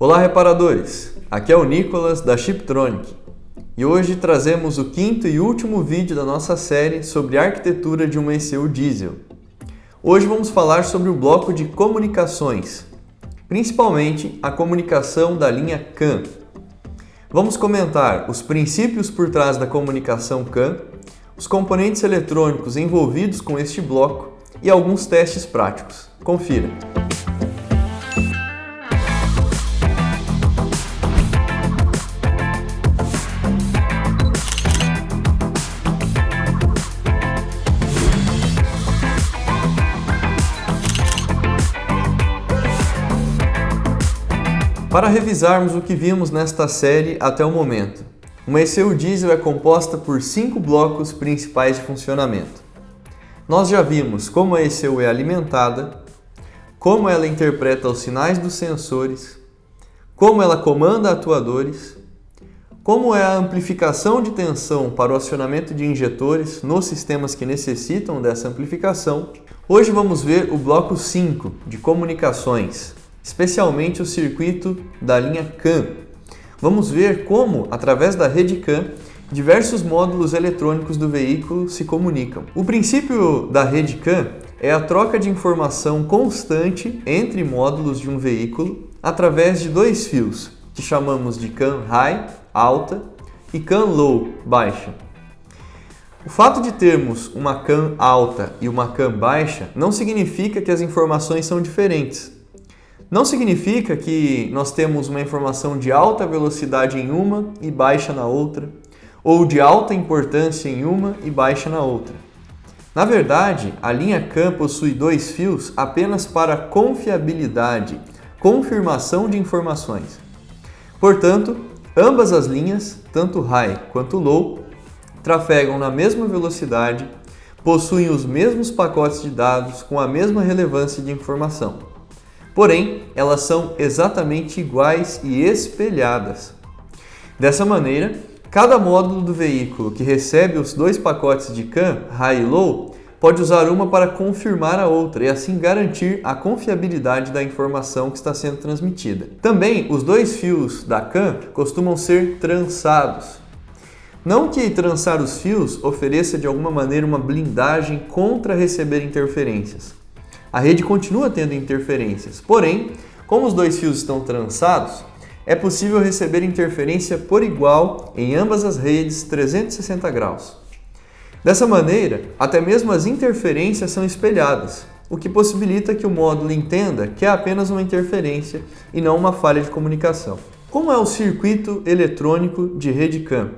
Olá, reparadores! Aqui é o Nicolas da Chiptronic e hoje trazemos o quinto e último vídeo da nossa série sobre a arquitetura de uma ECU diesel. Hoje vamos falar sobre o bloco de comunicações, principalmente a comunicação da linha CAN. Vamos comentar os princípios por trás da comunicação CAN, os componentes eletrônicos envolvidos com este bloco e alguns testes práticos. Confira! Para revisarmos o que vimos nesta série até o momento, uma ECU diesel é composta por 5 blocos principais de funcionamento. Nós já vimos como a ECU é alimentada, como ela interpreta os sinais dos sensores, como ela comanda atuadores, como é a amplificação de tensão para o acionamento de injetores nos sistemas que necessitam dessa amplificação. Hoje vamos ver o bloco 5 de comunicações, especialmente o circuito da linha CAN. Vamos ver como, através da rede CAN, diversos módulos eletrônicos do veículo se comunicam. O princípio da rede CAN é a troca de informação constante entre módulos de um veículo através de 2 fios, que chamamos de CAN high, alta, e CAN low, baixa. O fato de termos uma CAN alta e uma CAN baixa não significa que as informações são diferentes. Não significa que nós temos uma informação de alta velocidade em uma e baixa na outra, ou de alta importância em uma e baixa na outra. Na verdade, a linha CAN possui 2 fios apenas para confiabilidade, confirmação de informações. Portanto, ambas as linhas, tanto high quanto low, trafegam na mesma velocidade, possuem os mesmos pacotes de dados com a mesma relevância de informação. Porém, elas são exatamente iguais e espelhadas. Dessa maneira, cada módulo do veículo que recebe os 2 pacotes de CAN, high e low, pode usar uma para confirmar a outra e assim garantir a confiabilidade da informação que está sendo transmitida. Também, os 2 fios da CAN costumam ser trançados. Não que trançar os fios ofereça de alguma maneira uma blindagem contra receber interferências. A rede continua tendo interferências, porém, como os 2 fios estão trançados, é possível receber interferência por igual em ambas as redes 360 graus. Dessa maneira, até mesmo as interferências são espelhadas, o que possibilita que o módulo entenda que é apenas uma interferência e não uma falha de comunicação. Como é o circuito eletrônico de rede CAN?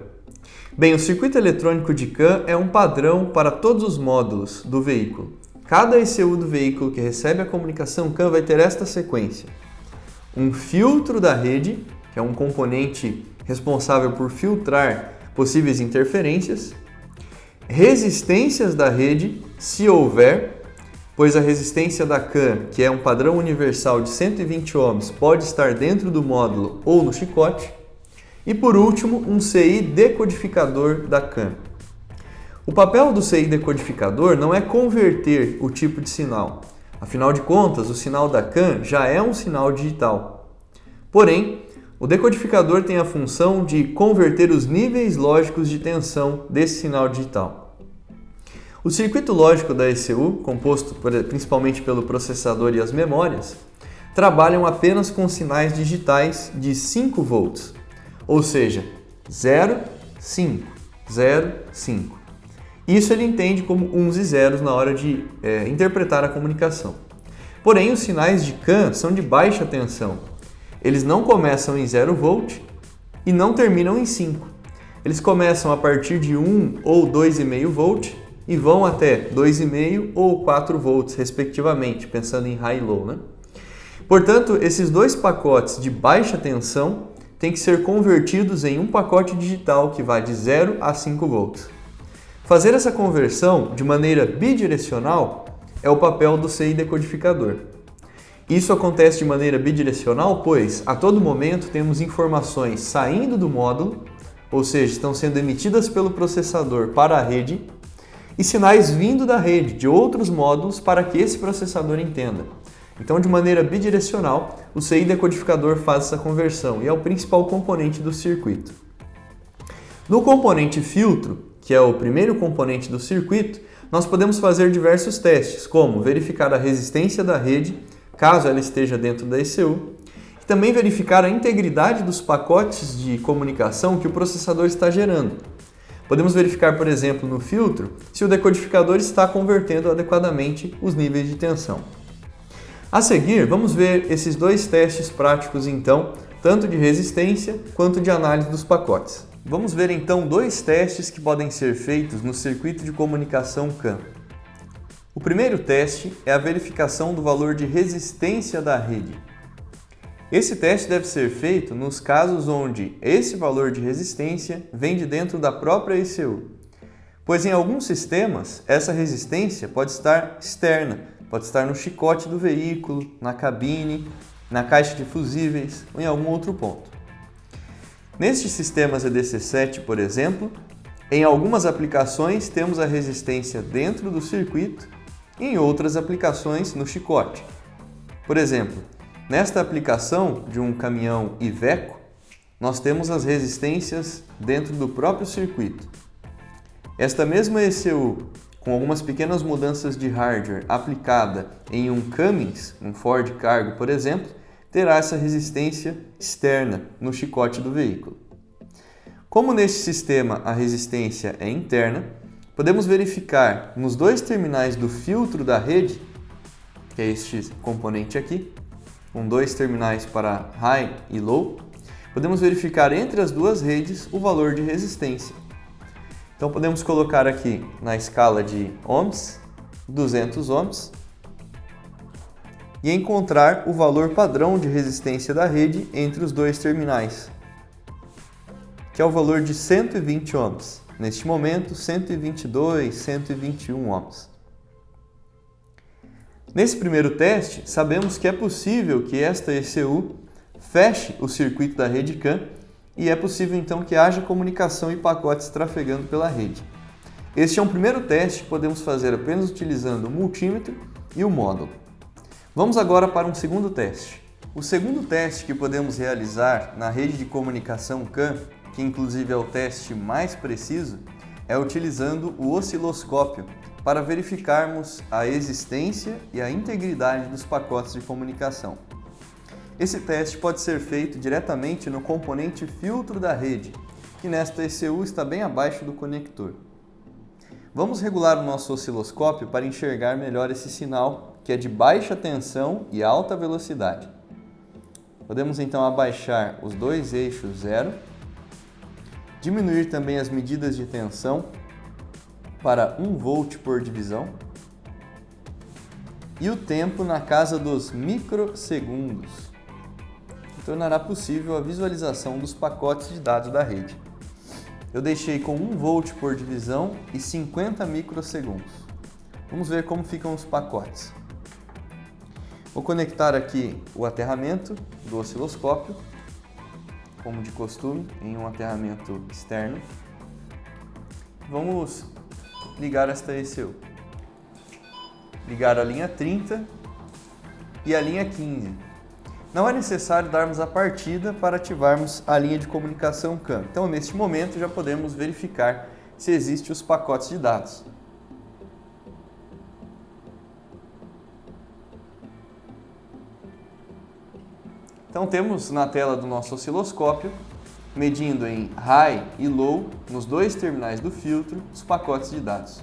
Bem, o circuito eletrônico de CAN é um padrão para todos os módulos do veículo. Cada ECU do veículo que recebe a comunicação CAN vai ter esta sequência: um filtro da rede, que é um componente responsável por filtrar possíveis interferências, resistências da rede, se houver, pois a resistência da CAN, que é um padrão universal de 120 ohms, pode estar dentro do módulo ou no chicote, e por último, um CI decodificador da CAN. O papel do CI decodificador não é converter o tipo de sinal. Afinal de contas, o sinal da CAN já é um sinal digital. Porém, o decodificador tem a função de converter os níveis lógicos de tensão desse sinal digital. O circuito lógico da ECU, composto principalmente pelo processador e as memórias, trabalham apenas com sinais digitais de 5 volts, ou seja, 0, 5, 0, 5. Isso ele entende como uns e zeros na hora de interpretar a comunicação. Porém, os sinais de CAN são de baixa tensão. Eles não começam em 0 volt e não terminam em 5. Eles começam a partir de 1 ou 2,5 volt e vão até 2,5 ou 4 volts, respectivamente, pensando em high e low, né? Portanto, esses 2 pacotes de baixa tensão têm que ser convertidos em um pacote digital que vai de 0 a 5 volts. Fazer essa conversão de maneira bidirecional é o papel do CI decodificador. Isso acontece de maneira bidirecional, pois a todo momento temos informações saindo do módulo, ou seja, estão sendo emitidas pelo processador para a rede, e sinais vindo da rede de outros módulos para que esse processador entenda. Então, de maneira bidirecional, o CI decodificador faz essa conversão e é o principal componente do circuito. No componente filtro, que é o primeiro componente do circuito, nós podemos fazer diversos testes, como verificar a resistência da rede, caso ela esteja dentro da ECU, e também verificar a integridade dos pacotes de comunicação que o processador está gerando. Podemos verificar, por exemplo, no filtro, se o decodificador está convertendo adequadamente os níveis de tensão. A seguir, vamos ver esses dois testes práticos, então, tanto de resistência quanto de análise dos pacotes. Vamos ver então dois testes que podem ser feitos no circuito de comunicação CAN. O primeiro teste é a verificação do valor de resistência da rede. Esse teste deve ser feito nos casos onde esse valor de resistência vem de dentro da própria ECU, pois em alguns sistemas essa resistência pode estar externa, pode estar no chicote do veículo, na cabine, na caixa de fusíveis ou em algum outro ponto. Nestes sistemas EDC7, por exemplo, em algumas aplicações temos a resistência dentro do circuito e em outras aplicações no chicote. Por exemplo, nesta aplicação de um caminhão Iveco, nós temos as resistências dentro do próprio circuito. Esta mesma ECU, com algumas pequenas mudanças de hardware aplicada em um Cummins, um Ford Cargo, por exemplo, terá essa resistência externa no chicote do veículo. Como neste sistema a resistência é interna, podemos verificar nos dois terminais do filtro da rede, que é este componente aqui, com dois terminais para high e low, podemos verificar entre as duas redes o valor de resistência. Então podemos colocar aqui na escala de ohms, 200 ohms, e encontrar o valor padrão de resistência da rede entre os dois terminais, que é o valor de 120 ohms. Neste momento, 122, 121 ohms. Nesse primeiro teste, sabemos que é possível que esta ECU feche o circuito da rede CAN e é possível então que haja comunicação e pacotes trafegando pela rede. Este é um primeiro teste que podemos fazer apenas utilizando o multímetro e o módulo. Vamos agora para um segundo teste. O segundo teste que podemos realizar na rede de comunicação CAN, que inclusive é o teste mais preciso, é utilizando o osciloscópio para verificarmos a existência e a integridade dos pacotes de comunicação. Esse teste pode ser feito diretamente no componente filtro da rede, que nesta ECU está bem abaixo do conector. Vamos regular o nosso osciloscópio para enxergar melhor esse sinal, que é de baixa tensão e alta velocidade. Podemos então abaixar os dois eixos 0, diminuir também as medidas de tensão para 1 volt por divisão e o tempo na casa dos microsegundos, que tornará possível a visualização dos pacotes de dados da rede. Eu deixei com 1 volt por divisão e 50 microsegundos. Vamos ver como ficam os pacotes. Vou conectar aqui o aterramento do osciloscópio, como de costume, em um aterramento externo. Vamos ligar esta ECU. Ligar a linha 30 e a linha 15. Não é necessário darmos a partida para ativarmos a linha de comunicação CAN. Então, neste momento, já podemos verificar se existem os pacotes de dados. Então, temos na tela do nosso osciloscópio, medindo em high e low, nos dois terminais do filtro, os pacotes de dados.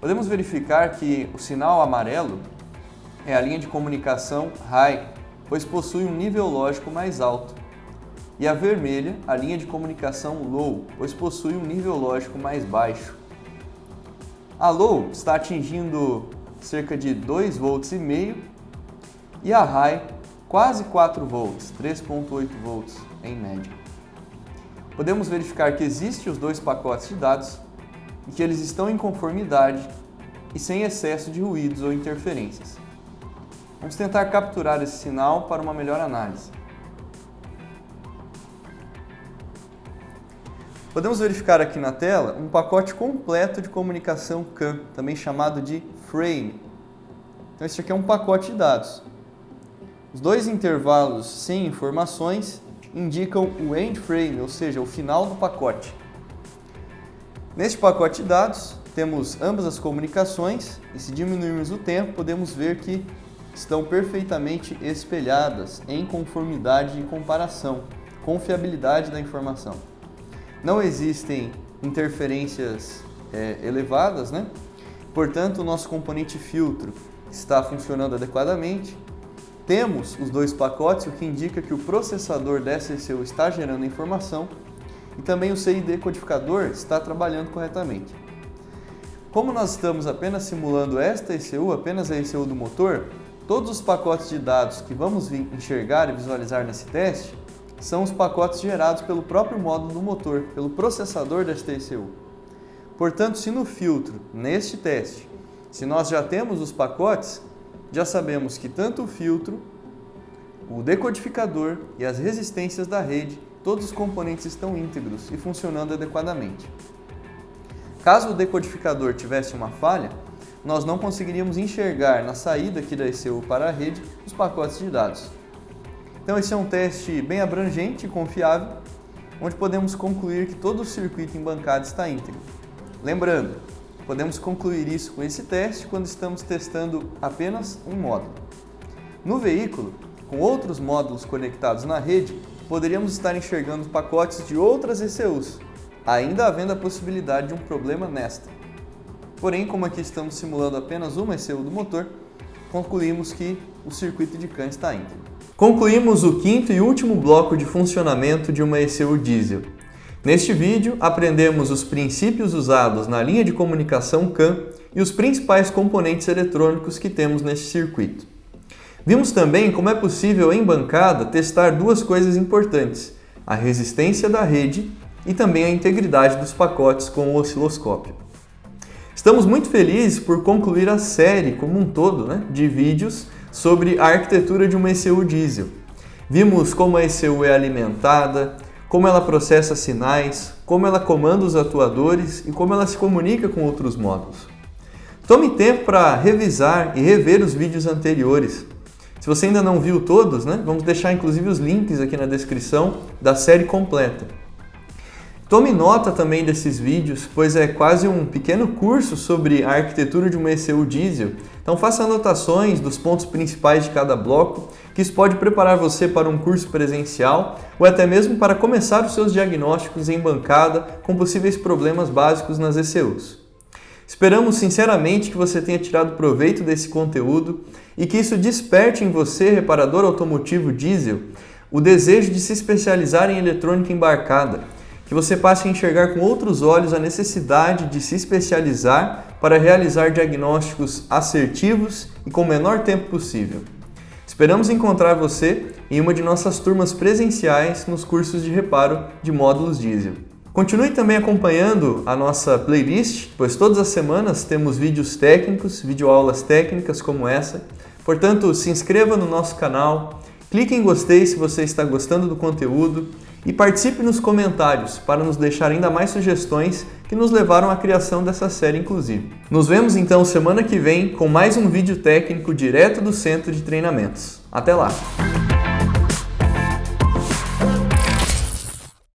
Podemos verificar que o sinal amarelo é a linha de comunicação high, pois possui um nível lógico mais alto, e a vermelha, a linha de comunicação low, pois possui um nível lógico mais baixo. A low está atingindo cerca de 2,5 volts e a high quase 4 volts, 3,8 volts em média. Podemos verificar que existem os dois pacotes de dados e que eles estão em conformidade e sem excesso de ruídos ou interferências. Vamos tentar capturar esse sinal para uma melhor análise. Podemos verificar aqui na tela um pacote completo de comunicação CAN, também chamado de frame. Então esse aqui é um pacote de dados. Os dois intervalos sem informações indicam o end frame, ou seja, o final do pacote. Neste pacote de dados, temos ambas as comunicações e se diminuirmos o tempo, podemos ver que estão perfeitamente espelhadas em conformidade e comparação, confiabilidade da informação. Não existem interferências elevadas, né? Portanto, o nosso componente filtro está funcionando adequadamente. Temos os dois pacotes, o que indica que o processador dessa ECU está gerando informação e também o CID codificador está trabalhando corretamente. Como nós estamos apenas simulando esta ECU, apenas a ECU do motor, todos os pacotes de dados que vamos enxergar e visualizar nesse teste são os pacotes gerados pelo próprio módulo do motor, pelo processador desta ECU. Portanto, se no filtro, neste teste, se nós já temos os pacotes, já sabemos que tanto o filtro, o decodificador e as resistências da rede, todos os componentes estão íntegros e funcionando adequadamente. Caso o decodificador tivesse uma falha, nós não conseguiríamos enxergar na saída aqui da ECU para a rede os pacotes de dados. Então esse é um teste bem abrangente e confiável, onde podemos concluir que todo o circuito em bancada está íntegro. Lembrando, podemos concluir isso com esse teste quando estamos testando apenas um módulo. No veículo, com outros módulos conectados na rede, poderíamos estar enxergando pacotes de outras ECUs, ainda havendo a possibilidade de um problema nesta. Porém, como aqui estamos simulando apenas uma ECU do motor, concluímos que o circuito de CAN está íntegro. Concluímos o quinto e último bloco de funcionamento de uma ECU diesel. Neste vídeo, aprendemos os princípios usados na linha de comunicação CAN e os principais componentes eletrônicos que temos neste circuito. Vimos também como é possível em bancada testar duas coisas importantes, a resistência da rede e também a integridade dos pacotes com o osciloscópio. Estamos muito felizes por concluir a série como um todo, de vídeos sobre a arquitetura de uma ECU diesel. Vimos como a ECU é alimentada, como ela processa sinais, como ela comanda os atuadores e como ela se comunica com outros módulos. Tome tempo para revisar e rever os vídeos anteriores. Se você ainda não viu todos, vamos deixar inclusive os links aqui na descrição da série completa. Tome nota também desses vídeos, pois é quase um pequeno curso sobre a arquitetura de uma ECU diesel. Então faça anotações dos pontos principais de cada bloco, que isso pode preparar você para um curso presencial ou até mesmo para começar os seus diagnósticos em bancada com possíveis problemas básicos nas ECUs. Esperamos sinceramente que você tenha tirado proveito desse conteúdo e que isso desperte em você, reparador automotivo diesel, o desejo de se especializar em eletrônica embarcada, que você passe a enxergar com outros olhos a necessidade de se especializar para realizar diagnósticos assertivos e com o menor tempo possível. Esperamos encontrar você em uma de nossas turmas presenciais nos cursos de reparo de módulos diesel. Continue também acompanhando a nossa playlist, pois todas as semanas temos vídeos técnicos, videoaulas técnicas como essa. Portanto, se inscreva no nosso canal, clique em gostei se você está gostando do conteúdo e participe nos comentários para nos deixar ainda mais sugestões que nos levaram à criação dessa série inclusive. Nos vemos então semana que vem com mais um vídeo técnico direto do Centro de Treinamentos. Até lá!